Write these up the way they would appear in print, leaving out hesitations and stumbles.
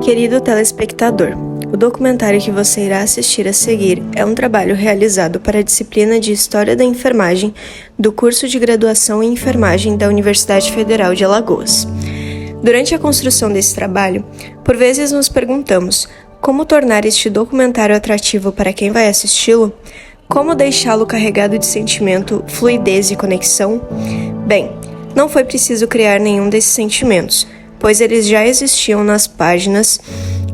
Querido telespectador, o documentário que você irá assistir a seguir é um trabalho realizado para a disciplina de História da Enfermagem do curso de graduação em Enfermagem da Universidade Federal de Alagoas. Durante a construção desse trabalho, por vezes nos perguntamos como tornar este documentário atrativo para quem vai assisti-lo? Como deixá-lo carregado de sentimento, fluidez e conexão? Bem, não foi preciso criar nenhum desses sentimentos, pois eles já existiam nas páginas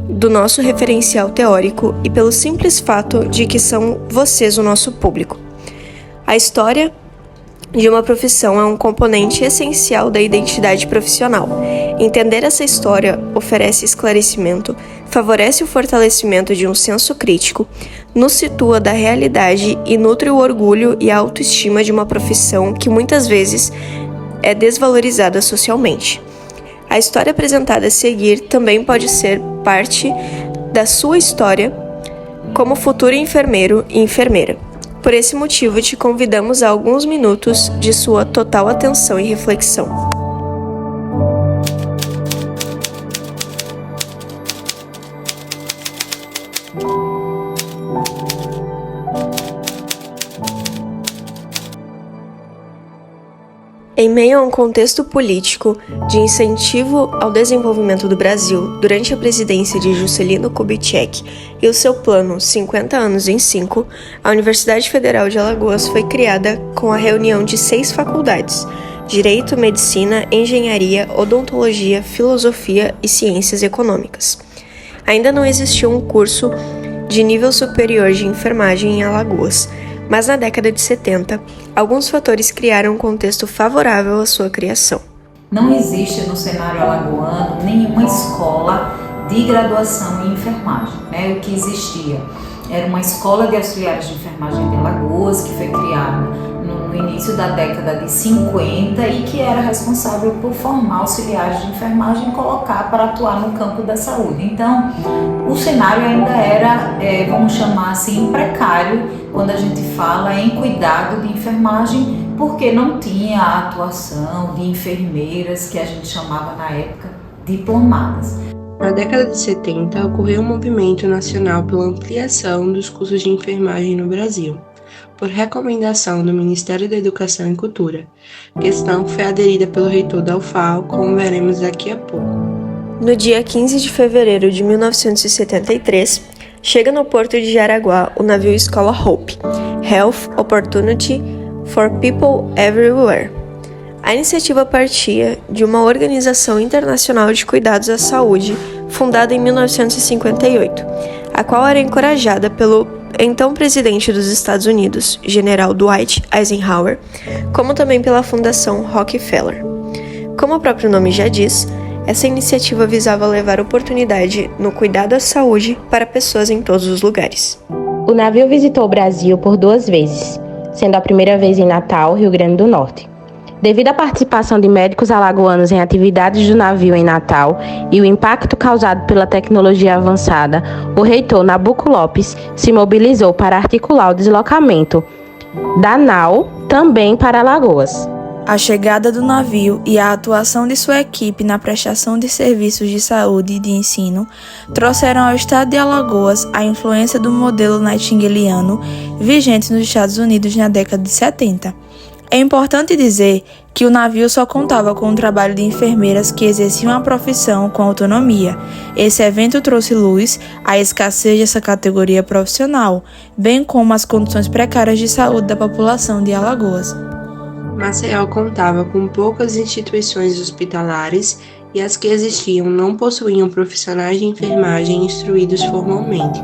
do nosso referencial teórico e pelo simples fato de que são vocês o nosso público. A história de uma profissão é um componente essencial da identidade profissional. Entender essa história oferece esclarecimento, favorece o fortalecimento de um senso crítico, nos situa da realidade e nutre o orgulho e a autoestima de uma profissão que muitas vezes é desvalorizada socialmente. A história apresentada a seguir também pode ser parte da sua história como futuro enfermeiro e enfermeira. Por esse motivo, te convidamos a alguns minutos de sua total atenção e reflexão. Em meio a um contexto político de incentivo ao desenvolvimento do Brasil durante a presidência de Juscelino Kubitschek e o seu plano 50 anos em 5, a Universidade Federal de Alagoas foi criada com a reunião de 6 faculdades: Direito, Medicina, Engenharia, Odontologia, Filosofia e Ciências Econômicas. Ainda não existia um curso de nível superior de enfermagem em Alagoas, mas na década de 70, alguns fatores criaram um contexto favorável à sua criação. Não existe no cenário alagoano nenhuma escola de graduação em enfermagem, né? O que existia era uma escola de auxiliares de enfermagem de Alagoas, que foi criada no início da década de 50 e que era responsável por formar auxiliares de enfermagem e colocar para atuar no campo da saúde. Então, o cenário ainda era, vamos chamar assim, precário quando a gente fala em cuidado de enfermagem, porque não tinha a atuação de enfermeiras que a gente chamava na época diplomadas. Na década de 70, ocorreu um movimento nacional pela ampliação dos cursos de enfermagem no Brasil, por recomendação do Ministério da Educação e Cultura, questão que foi aderida pelo reitor da UFAL, como veremos daqui a pouco. No dia 15 de fevereiro de 1973, chega no porto de Jaraguá o navio Escola Hope, Health Opportunity for People Everywhere. A iniciativa partia de uma organização internacional de cuidados à saúde, fundada em 1958, a qual era encorajada pelo então presidente dos Estados Unidos, General Dwight Eisenhower, como também pela Fundação Rockefeller. Como o próprio nome já diz, essa iniciativa visava levar oportunidade no cuidado à saúde para pessoas em todos os lugares. O navio visitou o Brasil por 2 vezes, sendo a primeira vez em Natal, Rio Grande do Norte. Devido à participação de médicos alagoanos em atividades do navio em Natal e o impacto causado pela tecnologia avançada, o reitor Nabuco Lopes se mobilizou para articular o deslocamento da nau também para Alagoas. A chegada do navio e a atuação de sua equipe na prestação de serviços de saúde e de ensino trouxeram ao estado de Alagoas a influência do modelo nightingaliano vigente nos Estados Unidos na década de 70. É importante dizer que o navio só contava com o trabalho de enfermeiras que exerciam a profissão com autonomia. Esse evento trouxe luz à escassez dessa categoria profissional, bem como as condições precárias de saúde da população de Alagoas. Maceió contava com poucas instituições hospitalares e as que existiam não possuíam profissionais de enfermagem instruídos formalmente.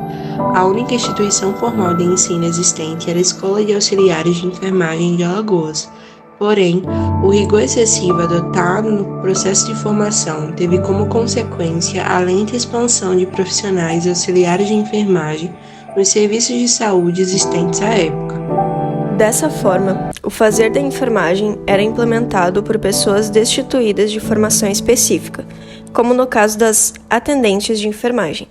A única instituição formal de ensino existente era a Escola de Auxiliares de Enfermagem de Alagoas. Porém, o rigor excessivo adotado no processo de formação teve como consequência a lenta expansão de profissionais auxiliares de enfermagem nos serviços de saúde existentes à época. Dessa forma, o fazer da enfermagem era implementado por pessoas destituídas de formação específica, como no caso das atendentes de enfermagem.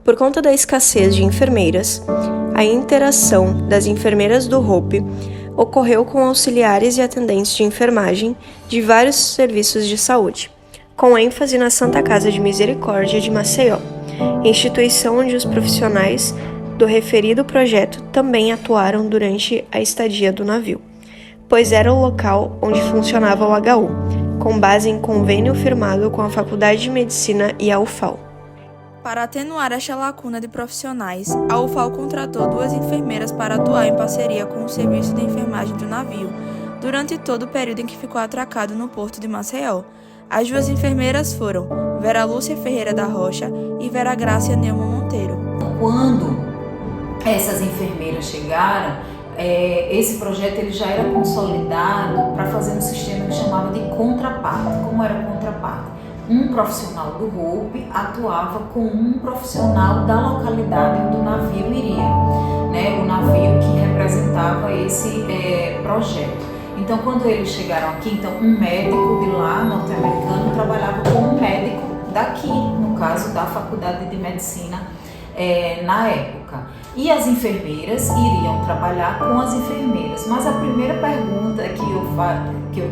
Por conta da escassez de enfermeiras, a interação das enfermeiras do Hope ocorreu com auxiliares e atendentes de enfermagem de vários serviços de saúde. com ênfase na Santa Casa de Misericórdia de Maceió, instituição onde os profissionais do referido projeto também atuaram durante a estadia do navio, pois era o local onde funcionava o HU, com base em convênio firmado com a Faculdade de Medicina e a UFAL. Para atenuar esta lacuna de profissionais, a UFAL contratou 2 enfermeiras para atuar em parceria com o serviço de enfermagem do navio, durante todo o período em que ficou atracado no porto de Maceió. As 2 enfermeiras foram Vera Lúcia Ferreira da Rocha e Vera Grácia Neumann Monteiro. Quando essas enfermeiras chegaram, esse projeto ele já era consolidado para fazer um sistema que chamava de contraparte. Como era contraparte? Um profissional do ROPE atuava com um profissional da localidade onde o navio iria, né? O navio que representava esse projeto. Então, quando eles chegaram aqui, então um médico de lá, norte-americano, trabalhava com um médico daqui, no caso da Faculdade de Medicina na época. E as enfermeiras iriam trabalhar com as enfermeiras. Mas a primeira pergunta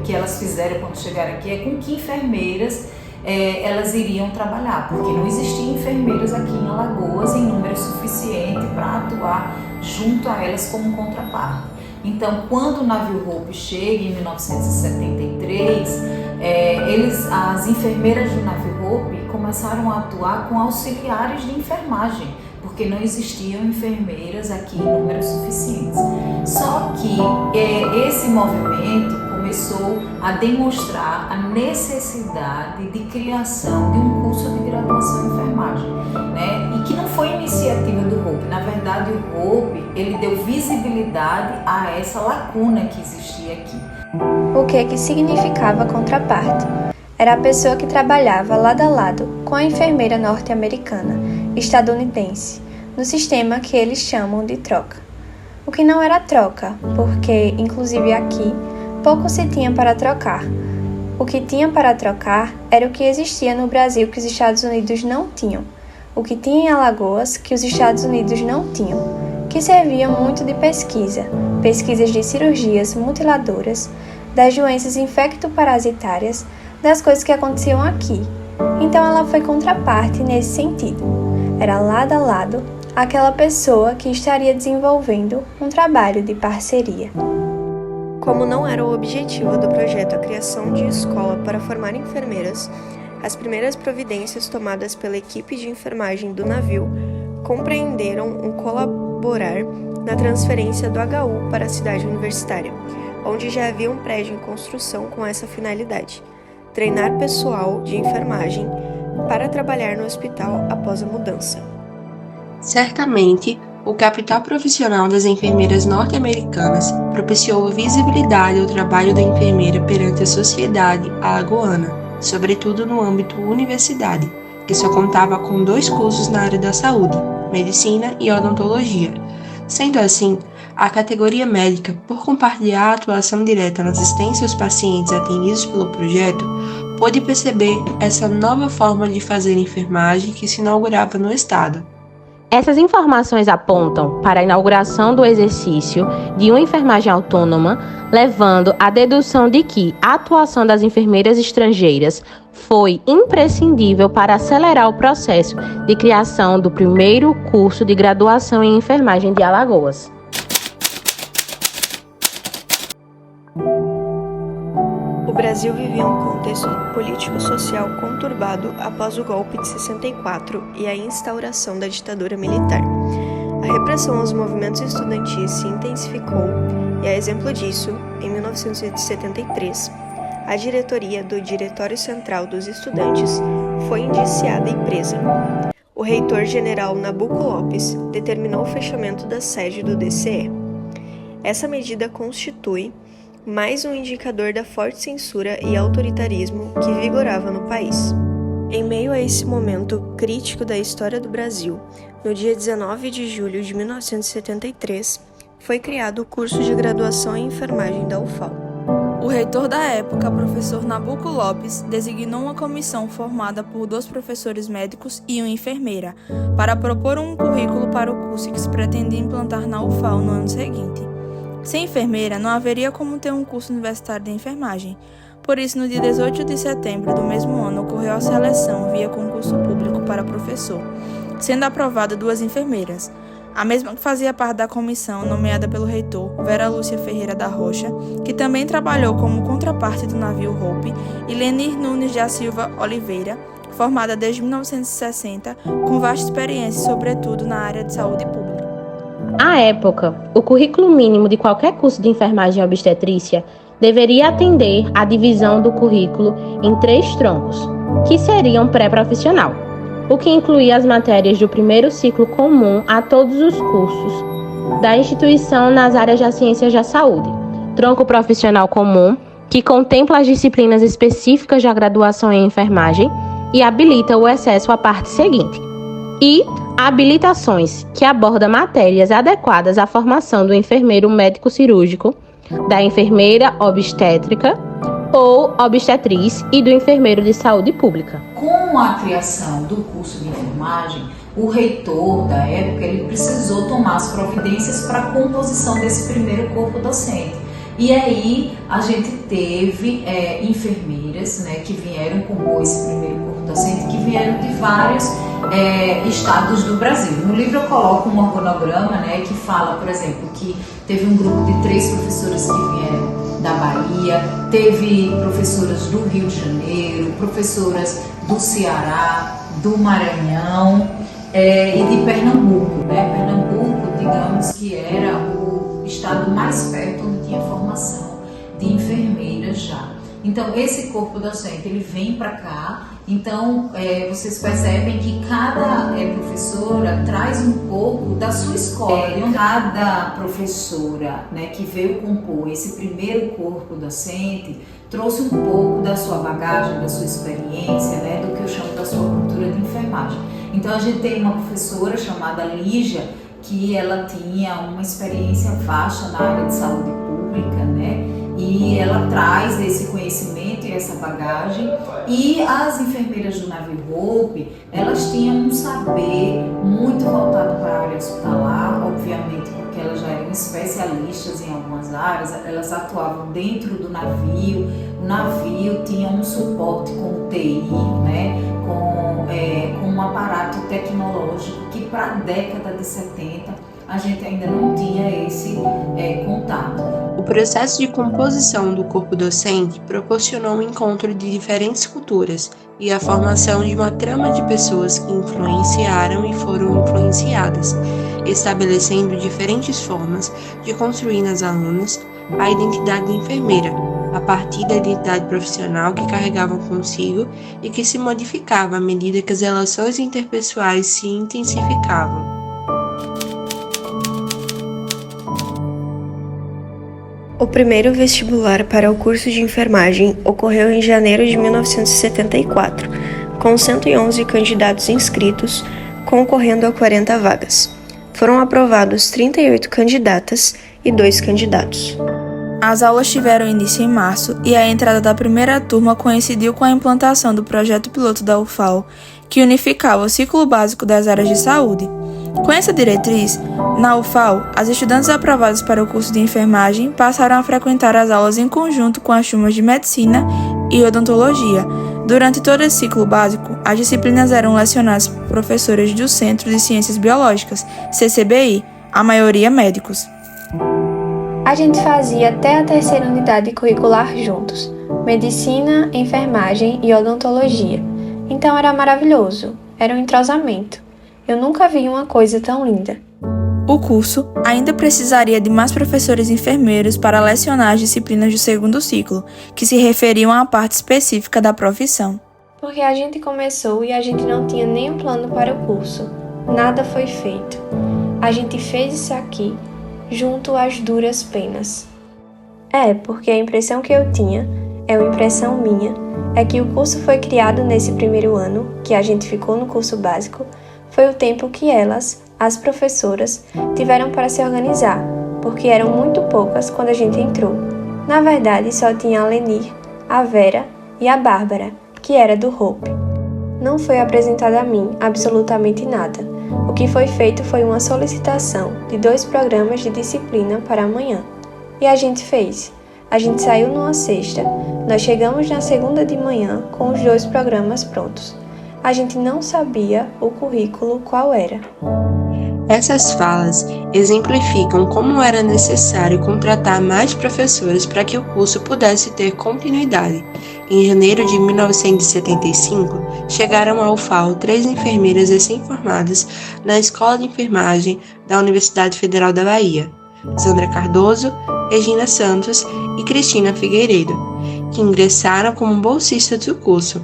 que elas fizeram quando chegaram aqui é com que enfermeiras elas iriam trabalhar, porque não existiam enfermeiras aqui em Alagoas em número suficiente para atuar junto a elas como contraparte. Então, quando o navio ROPE chega em 1973, as enfermeiras do navio ROPE começaram a atuar com auxiliares de enfermagem, porque não existiam enfermeiras aqui em números suficientes. Só que esse movimento começou a demonstrar a necessidade de criação de um curso de graduação em enfermagem, né? E que não foi iniciativa do ROPE. Na verdade, o ROPE ele deu visibilidade a essa lacuna que existia aqui. O que significava contraparte? Era a pessoa que trabalhava lado a lado com a enfermeira norte-americana, estadunidense, no sistema que eles chamam de troca. O que não era troca, porque, inclusive aqui, pouco se tinha para trocar. O que tinha para trocar era o que existia no Brasil que os Estados Unidos não tinham, o que tinha em Alagoas que os Estados Unidos não tinham, que servia muito de pesquisas de cirurgias mutiladoras, das doenças infectoparasitárias, das coisas que aconteciam aqui. Então ela foi contraparte nesse sentido. Era lado a lado aquela pessoa que estaria desenvolvendo um trabalho de parceria. Como não era o objetivo do projeto a criação de escola para formar enfermeiras, as primeiras providências tomadas pela equipe de enfermagem do navio compreenderam um colaborar na transferência do HU para a cidade universitária, onde já havia um prédio em construção com essa finalidade: treinar pessoal de enfermagem para trabalhar no hospital após a mudança. Certamente, o capital profissional das enfermeiras norte-americanas propiciou visibilidade ao trabalho da enfermeira perante a sociedade alagoana, sobretudo no âmbito universidade, que só contava com 2 cursos na área da saúde, medicina e odontologia. Sendo assim, a categoria médica, por compartilhar a atuação direta na assistência aos pacientes atendidos pelo projeto, pôde perceber essa nova forma de fazer enfermagem que se inaugurava no estado. Essas informações apontam para a inauguração do exercício de uma enfermagem autônoma, levando à dedução de que a atuação das enfermeiras estrangeiras foi imprescindível para acelerar o processo de criação do primeiro curso de graduação em enfermagem de Alagoas. O Brasil vivia um contexto político-social conturbado após o golpe de 64 e a instauração da ditadura militar. A repressão aos movimentos estudantis se intensificou e, a exemplo disso, em 1973, a diretoria do Diretório Central dos Estudantes foi indiciada e presa. O reitor-general Nabuco Lopes determinou o fechamento da sede do DCE. Essa medida constitui mais um indicador da forte censura e autoritarismo que vigorava no país. Em meio a esse momento crítico da história do Brasil, no dia 19 de julho de 1973, foi criado o curso de graduação em enfermagem da UFAL. O reitor da época, professor Nabuco Lopes, designou uma comissão formada por 2 professores médicos e uma enfermeira, para propor um currículo para o curso que se pretendia implantar na UFAL no ano seguinte. Sem enfermeira, não haveria como ter um curso universitário de enfermagem, Por isso, no dia 18 de setembro do mesmo ano, ocorreu a seleção via concurso público para professor, sendo aprovada 2 enfermeiras. A mesma que fazia parte da comissão nomeada pelo reitor, Vera Lúcia Ferreira da Rocha, que também trabalhou como contraparte do navio Hope, e Lenir Nunes da Silva Oliveira, formada desde 1960, com vasta experiência, sobretudo na área de saúde pública. À época, o currículo mínimo de qualquer curso de enfermagem e obstetrícia deveria atender à divisão do currículo em 3 troncos, que seriam pré-profissional, o que incluía as matérias do primeiro ciclo comum a todos os cursos da instituição nas áreas das ciências da saúde. Tronco profissional comum, que contempla as disciplinas específicas da graduação em enfermagem e habilita o acesso à parte seguinte. E habilitações, que aborda matérias adequadas à formação do enfermeiro médico cirúrgico, da enfermeira obstétrica ou obstetriz e do enfermeiro de saúde pública. Com a criação do curso de enfermagem, o reitor da época ele precisou tomar as providências para a composição desse primeiro corpo docente. E aí a gente teve enfermeiras, né, que vieram compor esse primeiro corpo docente, que vieram de vários estados do Brasil. No livro eu coloco um organograma, né, que fala, por exemplo, que teve um grupo de 3 professoras que vieram da Bahia, teve professoras do Rio de Janeiro, professoras do Ceará, do Maranhão e de Pernambuco, né? Pernambuco, digamos que era o estado mais perto onde tinha formação de enfermeiras já. Então, esse corpo docente, ele vem para cá. Então, vocês percebem que cada professora traz um pouco da sua escola. Cada professora, né, que veio compor esse primeiro corpo docente trouxe um pouco da sua bagagem, da sua experiência, né, do que eu chamo da sua cultura de enfermagem. Então, a gente tem uma professora chamada Lígia, que ela tinha uma experiência vasta na área de saúde pública, né? E ela traz esse conhecimento e essa bagagem. E as enfermeiras do navio Hope, elas tinham um saber muito voltado para a área hospitalar, obviamente porque elas já eram especialistas em algumas áreas, elas atuavam dentro do navio, o navio tinha um suporte com TI, né? Com um aparato tecnológico que para a década de 70 a gente ainda não tinha esse contato. O processo de composição do corpo docente proporcionou um encontro de diferentes culturas e a formação de uma trama de pessoas que influenciaram e foram influenciadas, estabelecendo diferentes formas de construir nas alunas a identidade de enfermeira, a partir da identidade profissional que carregavam consigo e que se modificava à medida que as relações interpessoais se intensificavam. O primeiro vestibular para o curso de enfermagem ocorreu em janeiro de 1974, com 111 candidatos inscritos, concorrendo a 40 vagas. Foram aprovados 38 candidatas e 2 candidatos. As aulas tiveram início em março e a entrada da primeira turma coincidiu com a implantação do projeto piloto da UFAL, que unificava o ciclo básico das áreas de saúde. Com essa diretriz, na UFAL, as estudantes aprovadas para o curso de enfermagem passaram a frequentar as aulas em conjunto com as turmas de medicina e odontologia. Durante todo esse ciclo básico, as disciplinas eram lecionadas por professores do Centro de Ciências Biológicas, CCBI, a maioria médicos. A gente fazia até a terceira unidade curricular juntos, medicina, enfermagem e odontologia. Então era maravilhoso, era um entrosamento. Eu nunca vi uma coisa tão linda. O curso ainda precisaria de mais professores enfermeiros para lecionar as disciplinas do segundo ciclo, que se referiam à parte específica da profissão. Porque a gente começou e a gente não tinha nenhum plano para o curso. Nada foi feito. A gente fez isso aqui, junto às duras penas. Porque a impressão que eu tinha, é uma impressão minha, é que o curso foi criado nesse primeiro ano, que a gente ficou no curso básico, foi o tempo que elas, as professoras, tiveram para se organizar, porque eram muito poucas quando a gente entrou. Na verdade, só tinha a Lenir, a Vera e a Bárbara, que era do Hope. Não foi apresentado a mim absolutamente nada. O que foi feito foi uma solicitação de 2 programas de disciplina para amanhã. E a gente fez. A gente saiu numa sexta, Nós chegamos na segunda de manhã com os 2 programas prontos. A gente não sabia o currículo qual era. Essas falas exemplificam como era necessário contratar mais professores para que o curso pudesse ter continuidade. Em janeiro de 1975, chegaram ao UFAL 3 enfermeiras recém-formadas na Escola de Enfermagem da Universidade Federal da Bahia, Sandra Cardoso, Regina Santos e Cristina Figueiredo, que ingressaram como bolsistas do curso.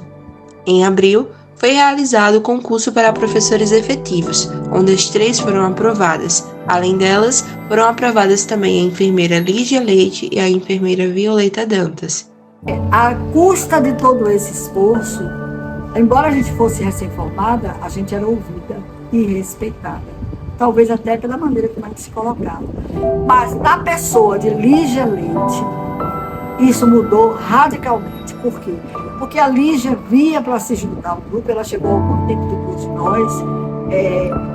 Em abril, foi realizado o concurso para professores efetivos, onde as 3 foram aprovadas. Além delas, foram aprovadas também a enfermeira Lígia Leite e a enfermeira Violeta Dantas. À custa de todo esse esforço, embora a gente fosse recém-formada, a gente era ouvida e respeitada. Talvez até pela maneira como a gente se colocava. Mas na pessoa de Lígia Leite, isso mudou radicalmente. Por quê? Porque a Lígia vinha para se juntar ao grupo, ela chegou algum tempo depois de nós,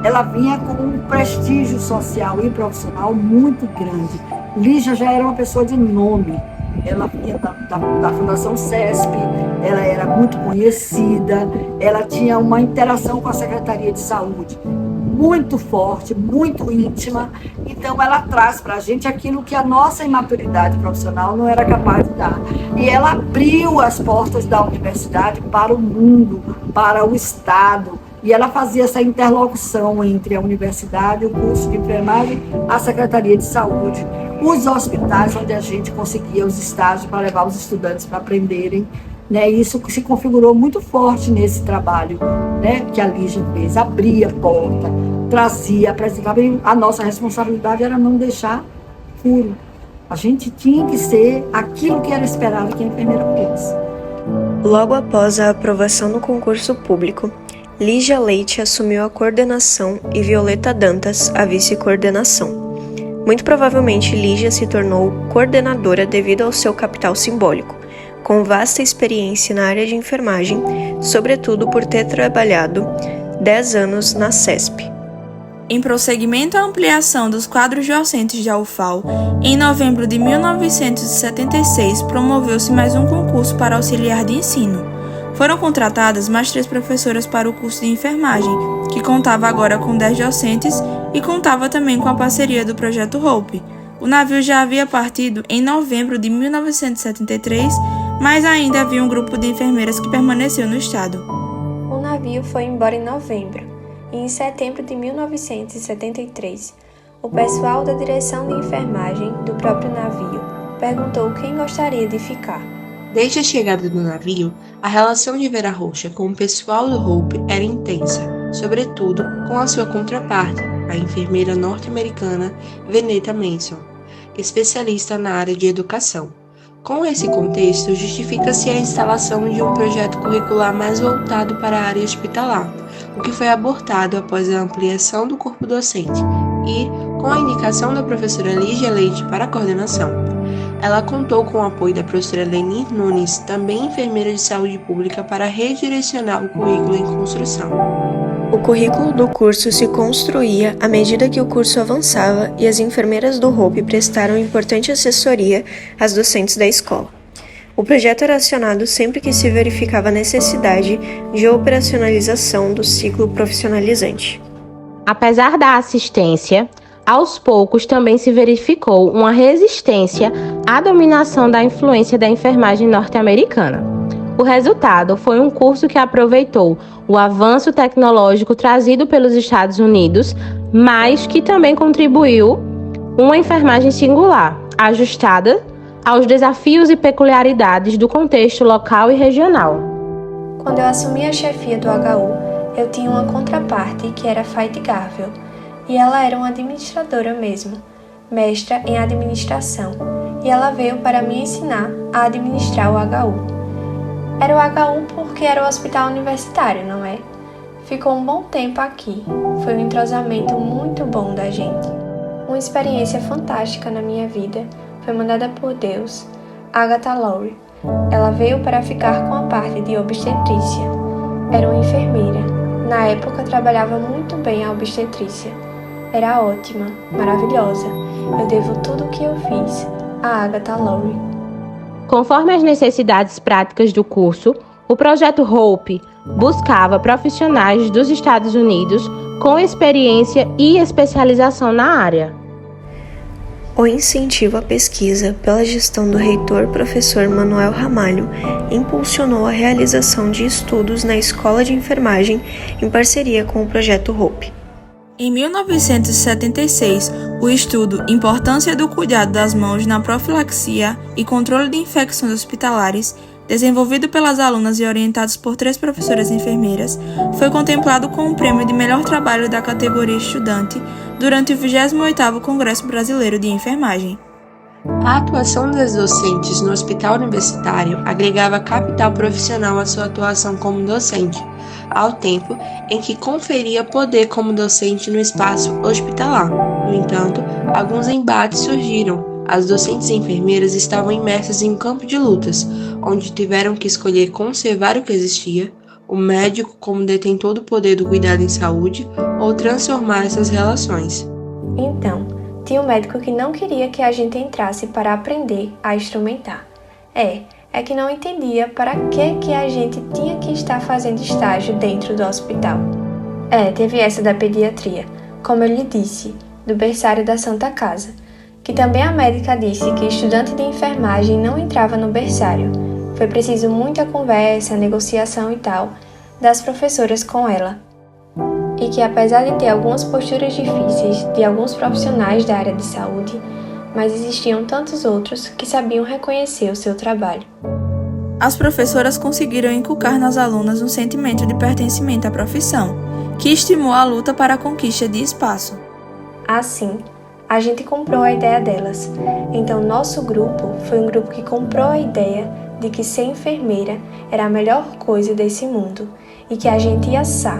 ela vinha com um prestígio social e profissional muito grande. Lígia já era uma pessoa de nome, ela vinha da Fundação CESP, ela era muito conhecida, ela tinha uma interação com a Secretaria de Saúde muito forte, muito íntima, então ela traz para a gente aquilo que a nossa imaturidade profissional não era capaz de dar. E ela abriu as portas da universidade para o mundo, para o Estado, e ela fazia essa interlocução entre a universidade, o curso de enfermagem, a Secretaria de Saúde, os hospitais onde a gente conseguia os estágios para levar os estudantes para aprenderem. Isso se configurou muito forte nesse trabalho, que a Lígia fez, abria a porta, trazia, apresentava. A nossa responsabilidade era não deixar furo. A gente tinha que ser aquilo que era esperado que a enfermeira fosse. Logo após a aprovação no concurso público, Lígia Leite assumiu a coordenação e Violeta Dantas a vice-coordenação. Muito provavelmente Lígia se tornou coordenadora devido ao seu capital simbólico, com vasta experiência na área de enfermagem, sobretudo por ter trabalhado 10 anos na CESP. Em prosseguimento à ampliação dos quadros docentes da UFAL, em novembro de 1976 promoveu-se mais um concurso para auxiliar de ensino. Foram contratadas mais 3 professoras para o curso de enfermagem, que contava agora com 10 docentes e contava também com a parceria do Projeto Hope. O navio já havia partido em novembro de 1973, mas ainda havia um grupo de enfermeiras que permaneceu no estado. O navio foi embora em novembro, e em setembro de 1973, o pessoal da direção de enfermagem do próprio navio perguntou quem gostaria de ficar. Desde a chegada do navio, a relação de Vera Rocha com o pessoal do Hope era intensa, sobretudo com a sua contraparte, a enfermeira norte-americana Veneta Manson, especialista na área de educação. Com esse contexto, justifica-se a instalação de um projeto curricular mais voltado para a área hospitalar, o que foi abortado após a ampliação do corpo docente e, com a indicação da professora Lígia Leite para a coordenação, ela contou com o apoio da professora Lenir Nunes, também enfermeira de saúde pública, para redirecionar o currículo em construção. O currículo do curso se construía à medida que o curso avançava e as enfermeiras do Hope prestaram importante assessoria às docentes da escola. O projeto era acionado sempre que se verificava a necessidade de operacionalização do ciclo profissionalizante. Apesar da assistência, aos poucos também se verificou uma resistência à dominação da influência da enfermagem norte-americana. O resultado foi um curso que aproveitou o avanço tecnológico trazido pelos Estados Unidos, mas que também contribuiu uma enfermagem singular, ajustada aos desafios e peculiaridades do contexto local e regional. Quando eu assumi a chefia do HU, eu tinha uma contraparte que era fatigável, e ela era uma administradora mesmo, mestra em administração, e ela veio para me ensinar a administrar o HU. Era o HU porque era o hospital universitário, não é? Ficou um bom tempo aqui. Foi um entrosamento muito bom da gente. Uma experiência fantástica na minha vida foi mandada por Deus, Agatha Lowry. Ela veio para ficar com a parte de obstetrícia. Era uma enfermeira. Na época trabalhava muito bem a obstetrícia. Era ótima, maravilhosa. Eu devo tudo o que eu fiz a Agatha Lowry. Conforme as necessidades práticas do curso, o projeto HOPE buscava profissionais dos Estados Unidos com experiência e especialização na área. O incentivo à pesquisa pela gestão do reitor professor Manuel Ramalho impulsionou a realização de estudos na Escola de Enfermagem em parceria com o projeto HOPE. Em 1976, o estudo Importância do Cuidado das Mãos na Profilaxia e Controle de Infecções Hospitalares, desenvolvido pelas alunas e orientados por 3 professoras enfermeiras, foi contemplado com o prêmio de melhor trabalho da categoria estudante durante o 28º Congresso Brasileiro de Enfermagem. A atuação das docentes no hospital universitário agregava capital profissional à sua atuação como docente, ao tempo em que conferia poder como docente no espaço hospitalar. No entanto, alguns embates surgiram. As docentes e enfermeiras estavam imersas em um campo de lutas, onde tiveram que escolher conservar o que existia, o médico como detentor do poder do cuidado em saúde, ou transformar essas relações. Então, tinha um médico que não queria que a gente entrasse para aprender a instrumentar. É que não entendia para que a gente tinha que estar fazendo estágio dentro do hospital. Teve essa da pediatria, como eu lhe disse, do berçário da Santa Casa, que também a médica disse que estudante de enfermagem não entrava no berçário. Foi preciso muita conversa, negociação e tal, das professoras com ela. E que apesar de ter algumas posturas difíceis de alguns profissionais da área de saúde, mas existiam tantos outros que sabiam reconhecer o seu trabalho. As professoras conseguiram inculcar nas alunas um sentimento de pertencimento à profissão, que estimulou a luta para a conquista de espaço. Assim, a gente comprou a ideia delas. Então, nosso grupo foi um grupo que comprou a ideia de que ser enfermeira era a melhor coisa desse mundo, e que a gente ia assar,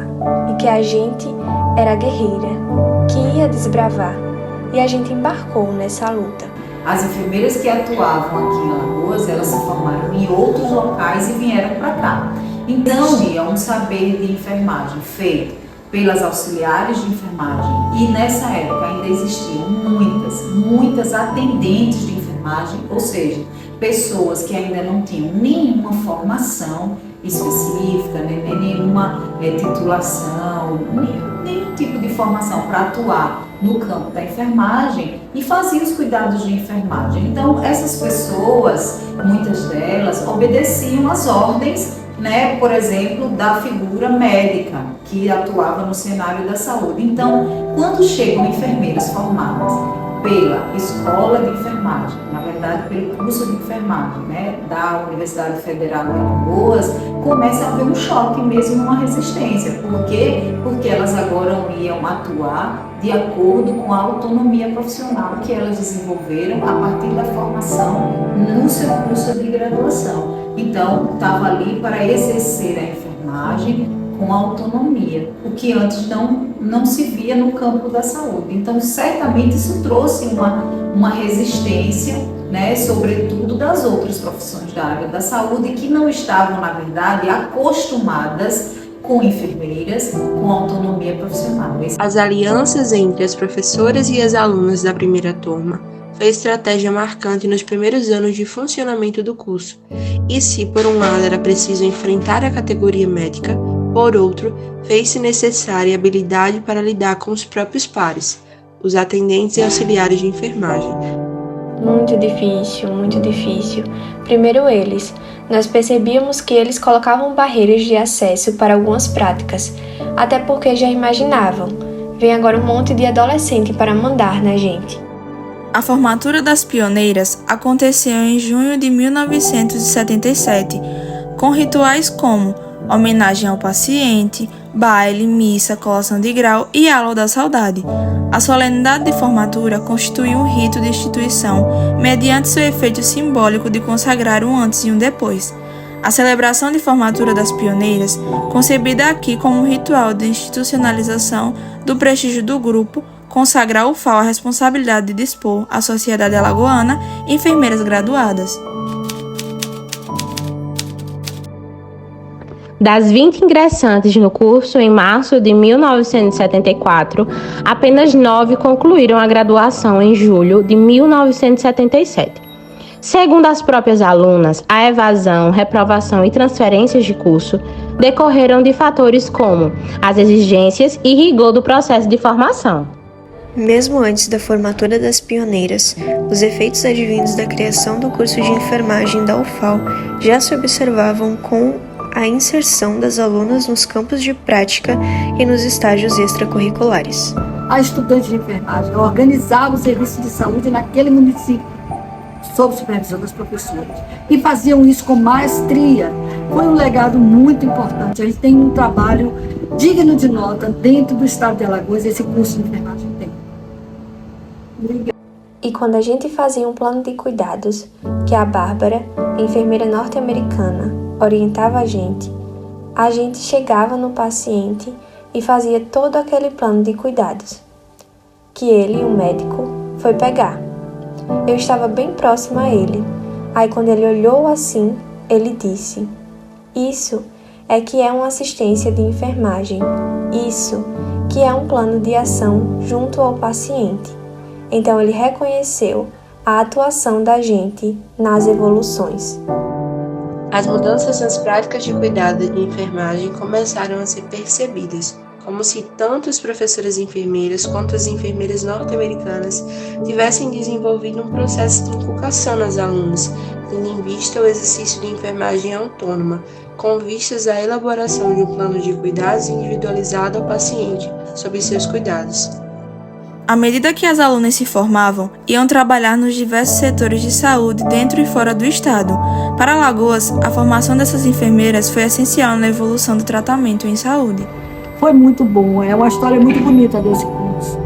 e que a gente era guerreira, que ia desbravar, e a gente embarcou nessa luta. As enfermeiras que atuavam aqui em Alagoas, elas se formaram em outros locais e vieram para cá. Então, havia um saber de enfermagem feito pelas auxiliares de enfermagem, e nessa época ainda existiam muitas atendentes de enfermagem, ou seja, pessoas que ainda não tinham nenhuma formação específica, nem nenhuma titulação, nenhum tipo de formação para atuar no campo da enfermagem e faziam os cuidados de enfermagem. Então, essas pessoas, muitas delas, obedeciam às ordens, por exemplo, da figura médica que atuava no cenário da saúde. Então, quando chegam enfermeiras formadas pela escola de enfermagem, na verdade pelo curso de enfermagem, da Universidade Federal de Alagoas, começa a haver um choque mesmo, uma resistência. Por quê? Porque elas agora iam atuar de acordo com a autonomia profissional que elas desenvolveram a partir da formação no seu curso de graduação. Então, estava ali para exercer a enfermagem com autonomia, o que antes não se via no campo da saúde. Então, certamente isso trouxe uma resistência, sobretudo das outras profissões da área da saúde, que não estavam, na verdade, acostumadas com enfermeiras, com autonomia profissional. As alianças entre as professoras e as alunas da primeira turma foi estratégia marcante nos primeiros anos de funcionamento do curso. E se, por um lado, era preciso enfrentar a categoria médica, por outro, fez-se necessária habilidade para lidar com os próprios pares, os atendentes e auxiliares de enfermagem. Muito difícil. Primeiro eles. Nós percebíamos que eles colocavam barreiras de acesso para algumas práticas, até porque já imaginavam. Vem agora um monte de adolescente para mandar na gente. A formatura das pioneiras aconteceu em junho de 1977, com rituais como homenagem ao paciente, baile, missa, colação de grau e aula da saudade. A solenidade de formatura constitui um rito de instituição, mediante seu efeito simbólico de consagrar um antes e um depois. A celebração de formatura das pioneiras, concebida aqui como um ritual de institucionalização do prestígio do grupo, consagra ao UFAL a responsabilidade de dispor à sociedade alagoana enfermeiras graduadas. Das 20 ingressantes no curso em março de 1974, apenas 9 concluíram a graduação em julho de 1977. Segundo as próprias alunas, a evasão, reprovação e transferências de curso decorreram de fatores como as exigências e rigor do processo de formação. Mesmo antes da formatura das pioneiras, os efeitos advindos da criação do curso de enfermagem da UFAL já se observavam com a inserção das alunas nos campos de prática e nos estágios extracurriculares. A estudante de enfermagem organizava o serviço de saúde naquele município, sob supervisão das professoras, e faziam isso com maestria. Foi um legado muito importante. A gente tem um trabalho digno de nota dentro do estado de Alagoas, esse curso de enfermagem tem. Obrigada. E quando a gente fazia um plano de cuidados, que a Bárbara, enfermeira norte-americana, orientava a gente chegava no paciente e fazia todo aquele plano de cuidados, que ele, o médico, foi pegar. Eu estava bem próxima a ele. Aí quando ele olhou assim, ele disse: "Isso é que é uma assistência de enfermagem. Isso que é um plano de ação junto ao paciente." Então ele reconheceu a atuação da gente nas evoluções. As mudanças nas práticas de cuidado de enfermagem começaram a ser percebidas, como se tanto as professoras enfermeiras quanto as enfermeiras norte-americanas tivessem desenvolvido um processo de inculcação nas alunas, tendo em vista o exercício de enfermagem autônoma, com vistas à elaboração de um plano de cuidados individualizado ao paciente, sob seus cuidados. À medida que as alunas se formavam, iam trabalhar nos diversos setores de saúde dentro e fora do estado. Para Alagoas, a formação dessas enfermeiras foi essencial na evolução do tratamento em saúde. Foi muito bom, é uma história muito bonita desse curso.